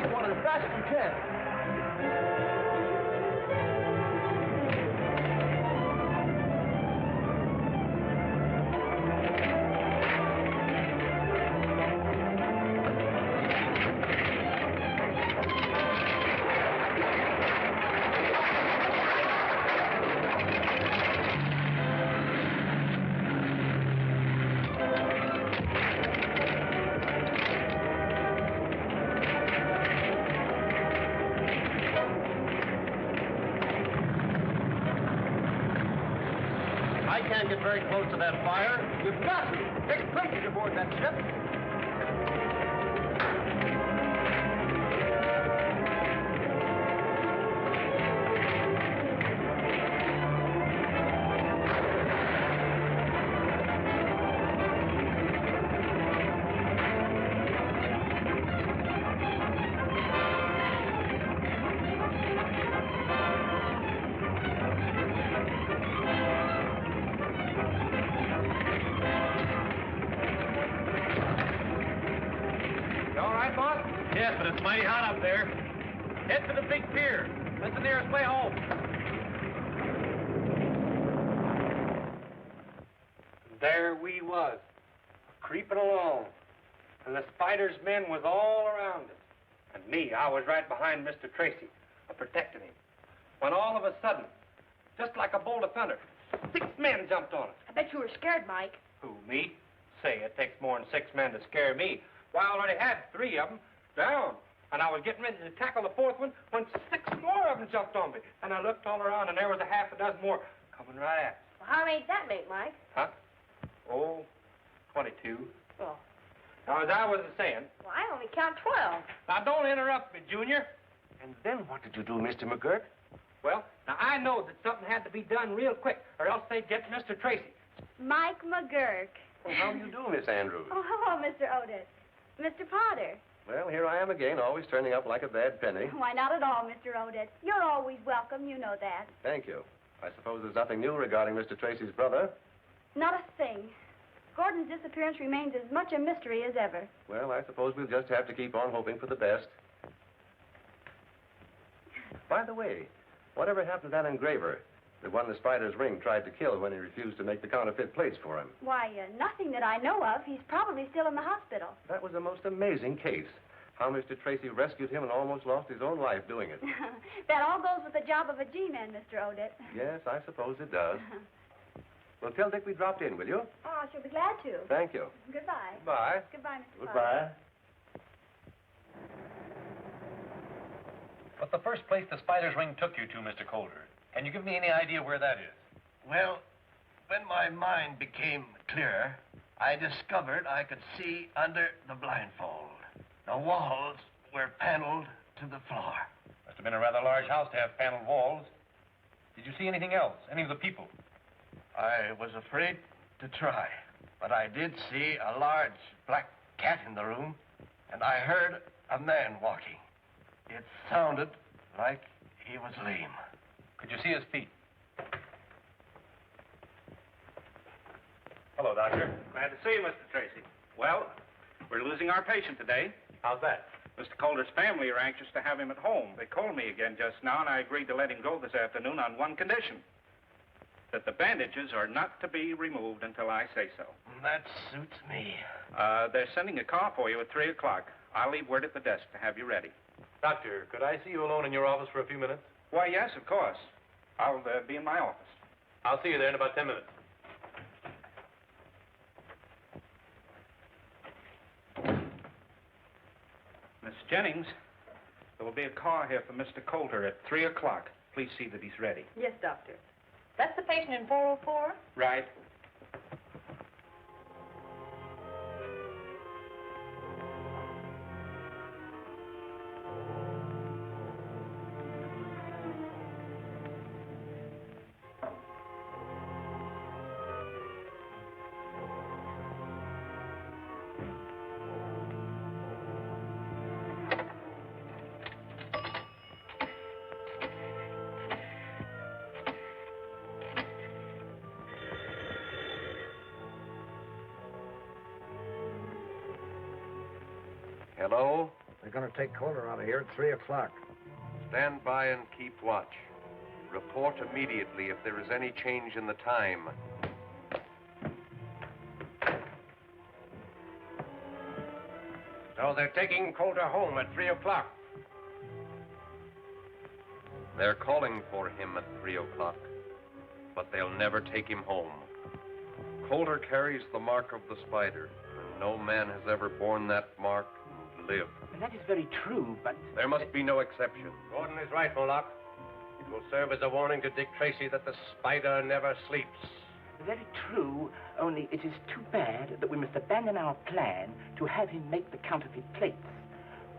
Make one as fast as you can. I can't get very close to that fire. You've got to. Dick Tracy's aboard that ship. Yes, but it's mighty hot up there. Head for the big pier. That's the nearest way home. There we was, creeping along. And the Spider's men was all around us. And me, I was right behind Mr. Tracy, protecting him. When all of a sudden, just like a bolt of thunder, 6 men jumped on us. I bet you were scared, Mike. Who, me? Say, it takes more than 6 men to scare me. Why, I already had 3 of them down. And I was getting ready to tackle the 4th one when 6 more of them jumped on me. And I looked all around, and there was a half a dozen more coming right at me. Well, how many did that make, Mike? Huh? Oh, 22. Well. Now, as I was saying... Well, I only count 12. Now, don't interrupt me, Junior. And then what did you do, Mr. McGurk? Well, now, I know that something had to be done real quick, or else they'd get Mr. Tracy. Mike McGurk. Well, how do you do, Miss Andrews? Oh, hello, Mr. Otis. Mr. Potter. Well, here I am again, always turning up like a bad penny. Why, not at all, Mr. Otis. You're always welcome, you know that. Thank you. I suppose there's nothing new regarding Mr. Tracy's brother. Not a thing. Gordon's disappearance remains as much a mystery as ever. Well, I suppose we'll just have to keep on hoping for the best. By the way, whatever happened to that engraver? The one the Spider's ring tried to kill when he refused to make the counterfeit plates for him. Why, nothing that I know of. He's probably still in the hospital. That was a most amazing case. How Mr. Tracy rescued him and almost lost his own life doing it. That all goes with the job of a G-man, Mr. Odette. Yes, I suppose it does. Well, tell Dick we dropped in, will you? Oh, I shall be glad to. Thank you. Goodbye. Bye. Goodbye, Mr. Goodbye. What's the first place the Spider's ring took you to, Mr. Calder? Can you give me any idea where that is? Well, when my mind became clearer, I discovered I could see under the blindfold. The walls were paneled to the floor. Must have been a rather large house to have paneled walls. Did you see anything else? Any of the people? I was afraid to try, but I did see a large black cat in the room, and I heard a man walking. It sounded like he was lame. Could you see his feet? Hello, Doctor. Glad to see you, Mr. Tracy. Well, we're losing our patient today. How's that? Mr. Calder's family are anxious to have him at home. They called me again just now, and I agreed to let him go this afternoon on one condition. That the bandages are not to be removed until I say so. That suits me. They're sending a car for you at 3 o'clock. I'll leave word at the desk to have you ready. Doctor, could I see you alone in your office for a few minutes? Why, yes, of course. I'll be in my office. I'll see you there in about 10 minutes. Miss Jennings, there will be a car here for Mr. Calder at 3 o'clock. Please see that he's ready. Yes, Doctor. That's the patient in 404? Right. Hello? They're going to take Coulter out of here at 3 o'clock. Stand by and keep watch. Report immediately if there is any change in the time. So they're taking Coulter home at 3 o'clock. They're calling for him at 3 o'clock, but they'll never take him home. Coulter carries the mark of the spider, and no man has ever borne that mark and lived. Well, that is very true, but... There must be no exception. Gordon is right, Moloch. It will serve as a warning to Dick Tracy that the spider never sleeps. Very true, only it is too bad that we must abandon our plan to have him make the counterfeit plates.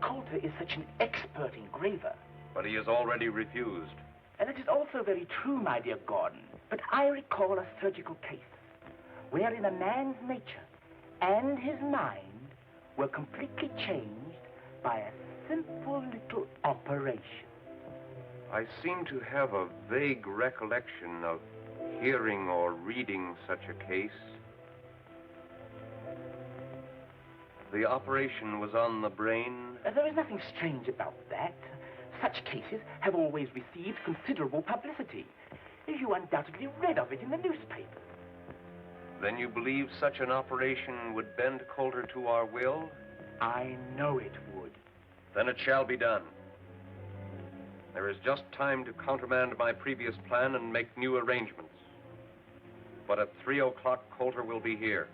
Coulter is such an expert engraver. But he has already refused. And it is also very true, my dear Gordon. But I recall a surgical case wherein a man's nature and his mind were completely changed by a simple little operation. I seem to have a vague recollection of hearing or reading such a case. The operation was on the brain. There is nothing strange about that. Such cases have always received considerable publicity. You undoubtedly read of it in the newspaper. Then you believe such an operation would bend Coulter to our will? I know it would. Then it shall be done. There is just time to countermand my previous plan and make new arrangements. But at 3 o'clock, Coulter will be here.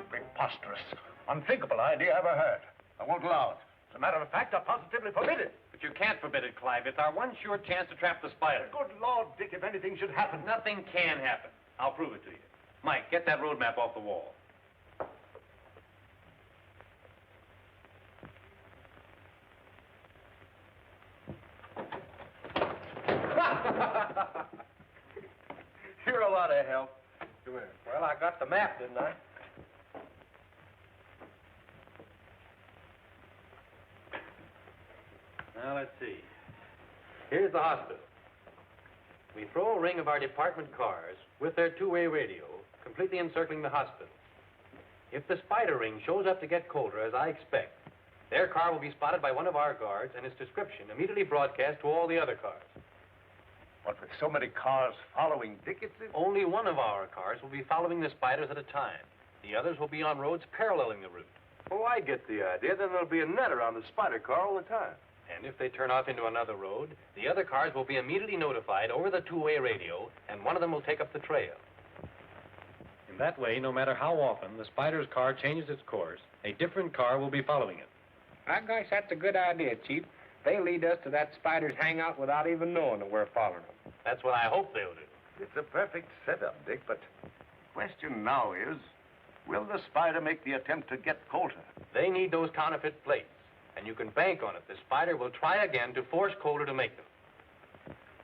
Preposterous. Unthinkable idea ever heard. I won't allow it. As a matter of fact, I positively forbid it. But you can't forbid it, Clive. It's our one sure chance to trap the spider. Good Lord, Dick, if anything should happen. Nothing can happen. I'll prove it to you. Mike, get that road map off the wall. You're a lot of help. Come here. Well, I got the map, didn't I? Now, let's see. Here's the hospital. We throw a ring of our department cars with their two-way radio, completely encircling the hospital. If the spider ring shows up to get Coulter, as I expect, their car will be spotted by one of our guards and its description immediately broadcast to all the other cars. What, with so many cars following Dick, Only one of our cars will be following the spiders at a time. The others will be on roads paralleling the route. Oh, I get the idea. Then there'll be a net around the spider car all the time. And if they turn off into another road, the other cars will be immediately notified over the two-way radio, and one of them will take up the trail. In that way, no matter how often the spider's car changes its course, a different car will be following it. I guess that's a good idea, Chief. They lead us to that spider's hangout without even knowing that we're following them. That's what I hope they'll do. It's a perfect setup, Dick, but question now is, will the spider make the attempt to get Coulter? They need those counterfeit plates, and you can bank on it. The spider will try again to force Coulter to make them.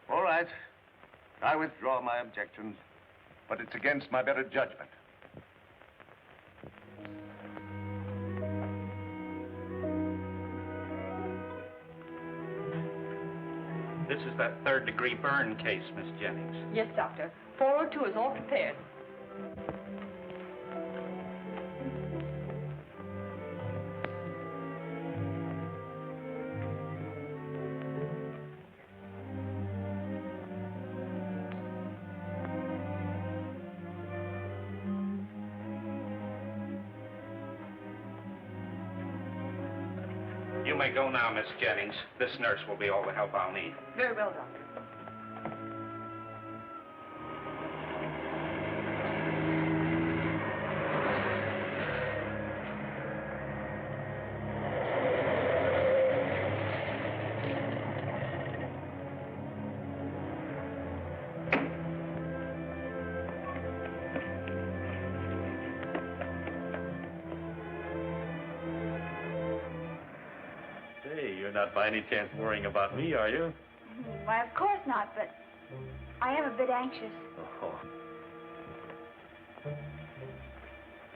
All right. I withdraw my objections, but it's against my better judgment. This is that third-degree burn case, Miss Jennings. Yes, Doctor. 402 is all prepared. You may go now, Miss Jennings. This nurse will be all the help I'll need. Very well, Doctor. You're not by any chance worrying about me, are you? Why, of course not, but I am a bit anxious. Oh.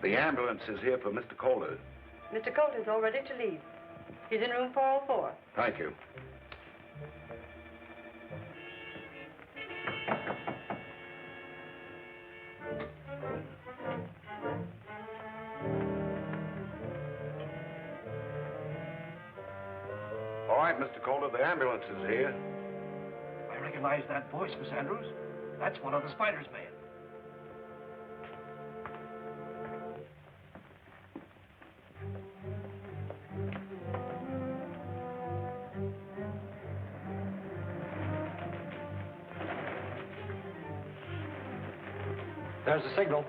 The ambulance is here for Mr. Coulter. Mr. Coulter is all ready to leave. He's in room 404. Thank you. All right, Mr. Calder, the ambulance is here. I recognize that voice, Miss Andrews. That's one of the spider's men. There's the signal.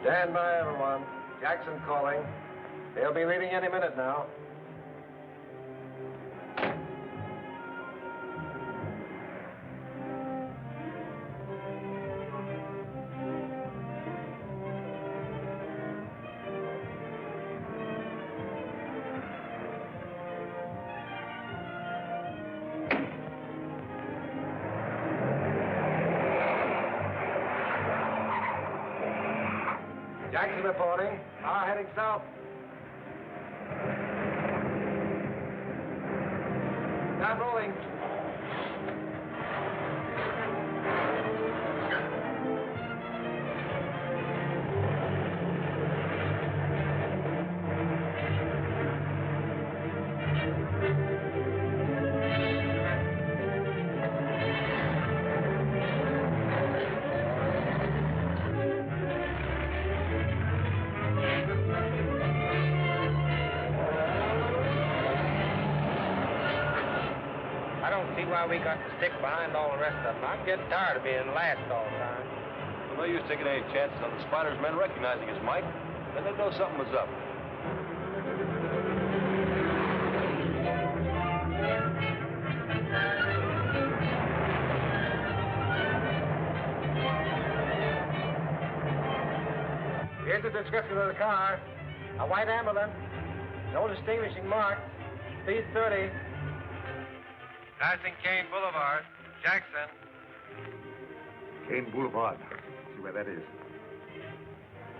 Stand by, everyone. Jackson calling. They'll be leaving any minute now. Jackson reporting. Car heading south. Not rolling. Why we got to stick behind all the rest of them. I'm getting tired of being last all the time. Well, no use taking any chances on the spider's men recognizing us, Mike. Then they'd know something was up. Here's the description of the car. A white ambulance. No distinguishing mark. Speed 30. Passing Kane Boulevard. Jackson. Kane Boulevard. See where that is.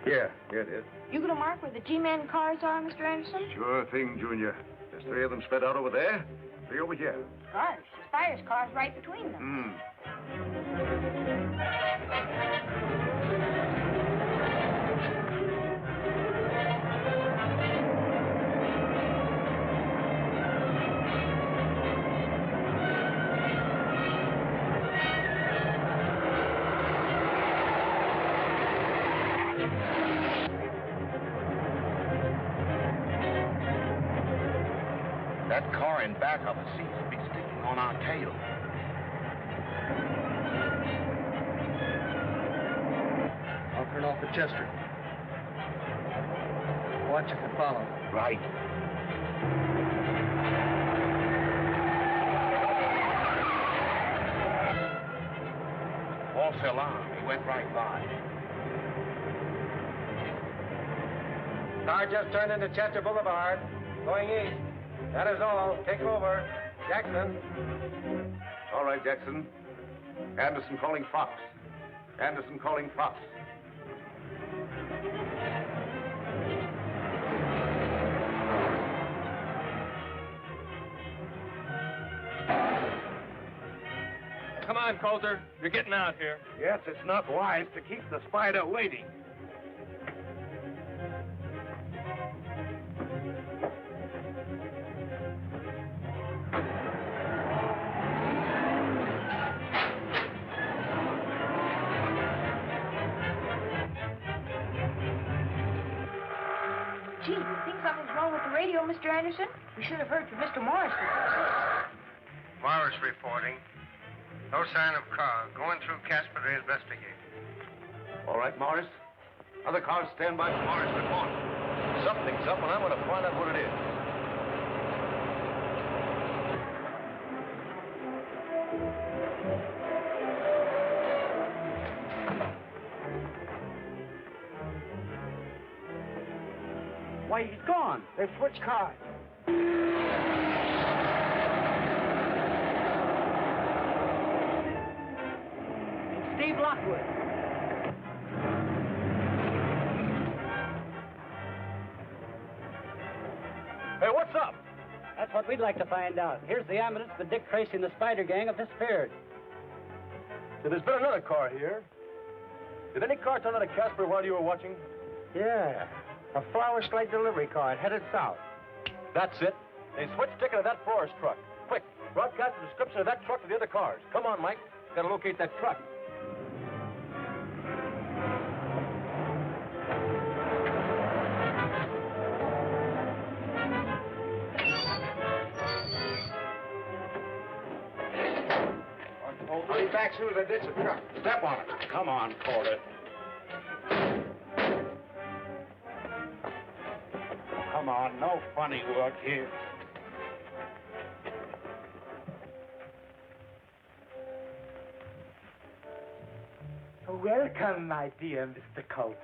Here it is. You gonna mark where the G-Man cars are, Mr. Anderson? Sure thing, Junior. There's 3 of them spread out over there, 3 over here. Gosh, the spider's car's right between them. That car in back of us seems to be sticking on our tail. I'll turn off the Chester. Watch if it follows. Right. False alarm. He went right by. Car just turned into Chester Boulevard. Going east. That is all. Take over. Jackson. All right, Jackson. Anderson calling Fox. Anderson calling Fox. Come on, Coulter. You're getting out here. Yes, it's not wise to keep the spider waiting. Gee, do you think something's wrong with the radio, Mr. Anderson? We should have heard from Mr. Morris before 6. Morris reporting. No sign of car. Going through Casper to investigate. All right, Morris. Other cars stand by for Morris report. Something's up, and I'm going to find out what it is. Why, he's gone. They've switched cars. It's Steve Lockwood. Hey, what's up? That's what we'd like to find out. Here's the ambulance the Dick Tracy and the Spider Gang have disappeared. There's been another car here. Did any car turn out of Casper while you were watching? Yeah, a flower slate delivery car headed south. That's it. They switched ticket of that forest truck. Quick, broadcast the description of that truck to the other cars. Come on, Mike. Gotta locate that truck. I'll be back soon as I ditch the truck. Step on it. Come on, Calder. Come on, no funny work here. Welcome, my dear Mr. Coulter.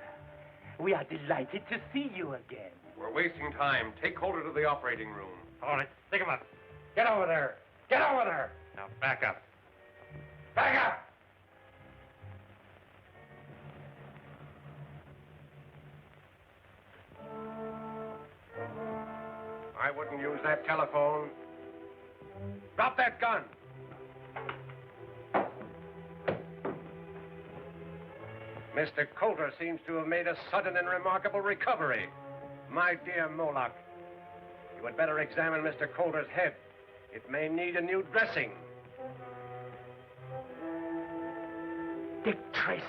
We are delighted to see you again. We're wasting time. Take Coulter to the operating room. All right, stick him up. Get over there. Get over there. Now, back up. Back up! I wouldn't use that telephone. Drop that gun. Mr. Coulter seems to have made a sudden and remarkable recovery. My dear Moloch, you had better examine Mr. Coulter's head. It may need a new dressing. Dick Tracy.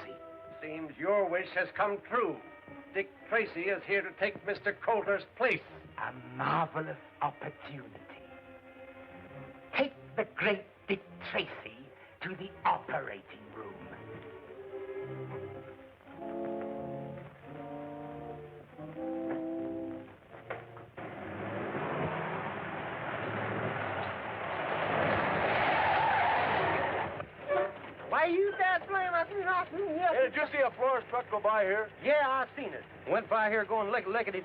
Seems your wish has come true. Dick Tracy is here to take Mr. Coulter's place. A marvelous opportunity. Take the great Dick Tracy to the operating room. Why, you dad blame us nothing. Hey, did you see a florist truck go by here? Yeah, I seen it. Went by here going lickety.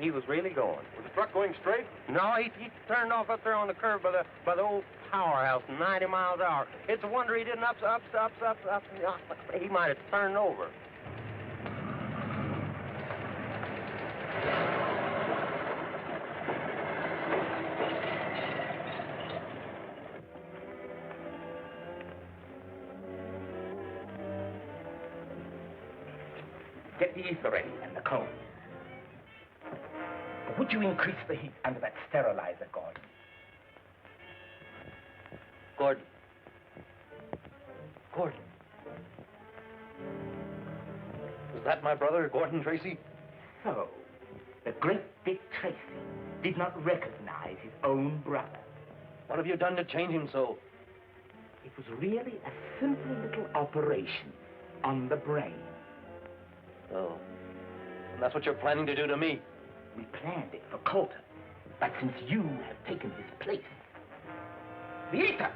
He was really going. Was the truck going straight? No, he turned off up there on the curb by the old powerhouse, 90 miles an hour. It's a wonder he didn't up. He might have turned over. Get the ether ready and the cone. Would you increase the heat under that sterilizer, Gordon? Gordon. Is that my brother, Gordon Tracy? So, the great Dick Tracy did not recognize his own brother. What have you done to change him so? It was really a simple little operation on the brain. Oh. And that's what you're planning to do to me? We planned it for Coulter, but since you have taken his place, the ether!